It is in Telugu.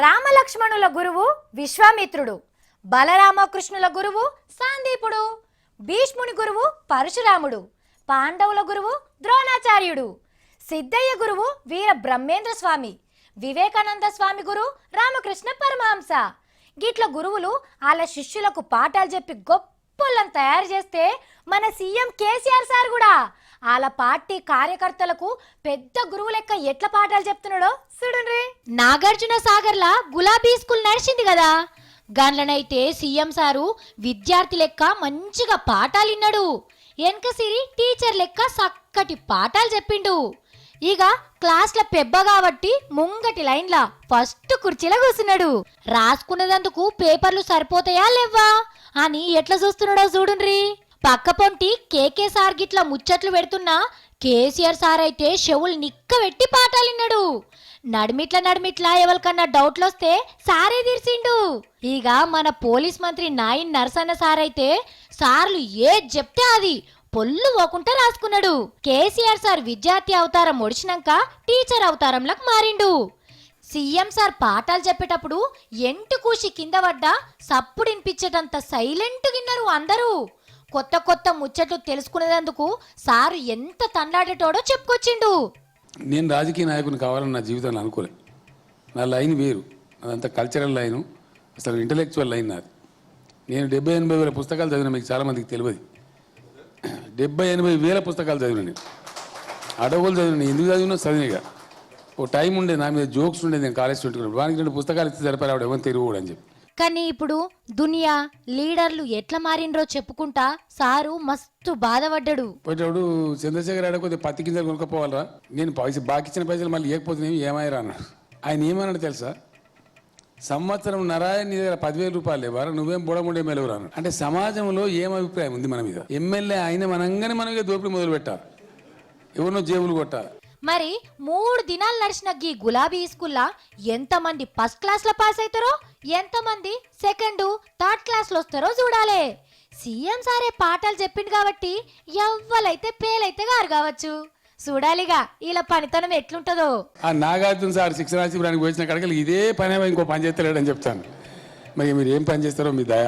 రామలక్ష్మణుల గురువు విశ్వామిత్రుడు, బలరామకృష్ణుల గురువు సాందీపుడు, భీష్ముని గురువు పరశురాముడు, పాండవుల గురువు ద్రోణాచార్యుడు, సిద్ధయ్య గురువు వీర బ్రహ్మేంద్ర స్వామి, వివేకానంద స్వామి గురు రామకృష్ణ పరమహంస. గిట్ల గురువులు వాళ్ళ శిష్యులకు పాఠాలు చెప్పి గొప్పలను తయారు చేస్తే మన సీఎం కేసీఆర్ సార్ కూడా వాళ్ళ పార్టీ కార్యకర్తలకు పెద్ద గురువు లెక్క ఎట్లా పాఠాలు చెప్తున్నాడో చూడండి. నాగార్జున సాగర్లా గులాబీ స్కూల్ నడిచింది కదా, గన్లనైతే సీఎం సారు విద్యార్థి లెక్క మంచిగా పాఠాలు విన్నాడు. వెనకసిరి టీచర్ లెక్క చక్కటి పాఠాలు చెప్పిండు. ఇక క్లాస్ల పెబ్బ కాబట్టి ముంగటి లైన్లా ఫస్ట్ కుర్చీలో కూర్చున్నాడు. రాసుకున్నదందుకు పేపర్లు సరిపోతాయా లేవా అని ఎట్లా చూస్తున్నాడో చూడుండ్రి. పక్క పొంటి కేకే సార్ గిట్ల ముచ్చట్లు పెడుతున్నా కేసీఆర్ సార్ అయితే చెవులు నిక్క పెట్టి పాఠాలిన్నాడు. నడిమిట్ల ఎవరికన్నా డౌట్లు వస్తే సారే తీర్చిండు. ఇక మన పోలీస్ మంత్రి నాయిన్ నరసన్న సార్ అయితే సార్లు ఏది చెప్తే అది పొల్లు పోకుండా రాసుకున్నాడు. కేసీఆర్ సార్ విద్యార్థి అవతారం ఒడిచినాక టీచర్ అవతారంలకు మారిండు. సీఎం సార్ పాఠాలు చెప్పేటప్పుడు ఎంటు కూసి కింద పడ్డా సప్పుడు వినిపించేటంత సైలెంట్ గిన్నారు అందరూ. కొత్త కొత్త ముచ్చట్లు తెలుసుకునేందుకు సారు ఎంత తండ్లాడేటోడో చెప్పుకొచ్చిండు. నేను రాజకీయ నాయకుని కావాలని నా జీవితంలో అనుకోలే. నా లైన్ వేరు, అదంతా కల్చరల్ లైను, అసలు ఇంటలెక్చువల్ లైన్ నాది. నేను 70-80 వేల పుస్తకాలు చదివిన, మీకు చాలామందికి తెలియదు. 70-80 వేల పుస్తకాలు చదివిన, నేను అడవులు చదివిన. ఎందుకు చదివినా చదివినగా ఓ టైం ఉండేది, నా మీద జోక్స్ ఉండేది. నేను కాలేజ్ పెట్టుకున్నాను, వానికి 2 పుస్తకాలు ఇస్తే సరిపోయి ఆవిడ ఎవరు తిరుగుడు అని చెప్పి. కానీ ఇప్పుడు దునియా లీడర్లు ఎట్లా మారిండ్రో చెప్పుకుంటా సారు మస్తు బాధపడ్డాడు. పోయేటప్పుడు చంద్రశేఖర్ ఆడ కొద్దిగా పత్తి గింజలు కొనుక్కపోవాలరా, నేను బాకి ఇచ్చిన పైసలు మళ్ళీ ఇవ్వకపోతే ఏమయ్యారా అన్నాడు. ఆయన ఏమన్నాడు తెలుసా, సంవత్సరం నరాయణ నీ దగ్గర 10,000 రూపాయలు లేవారా, నువ్వేం బుడముండే మెలవరా అన్నాడు. అంటే సమాజంలో ఏం అభిప్రాయం ఉంది మన మీద? ఎమ్మెల్యే అయిన మనంగానే మనమే దోపిడి మొదలు పెట్టాలి, ఎవరినో జేబులు కొట్టాలి. మరి 3 దినాలు నడిచిన గీ గులాబీ స్కూల్లా ఎంతమంది ఫస్ట్ క్లాస్ లో పాస్ అవుతారో, ఎంతమంది సెకండ్ థర్డ్ క్లాస్ లో వస్తారో చూడాలి. సీఎం సారే పాఠాలు చెప్పిండు కాబట్టి ఎవ్వలైతే పేలైతే గారు కావచ్చు. చూడాలిగా ఇలా పనితనం ఎట్లుంటదో. ఆ నాగార్జున సార్ శిక్షణ శిబిరానికి వచ్చిన కడకలు ఇదే పని ఇంకో పని చేస్తలేడని చెప్తాను. మరి మీరు ఏం పని చేస్తారో మీ దయ.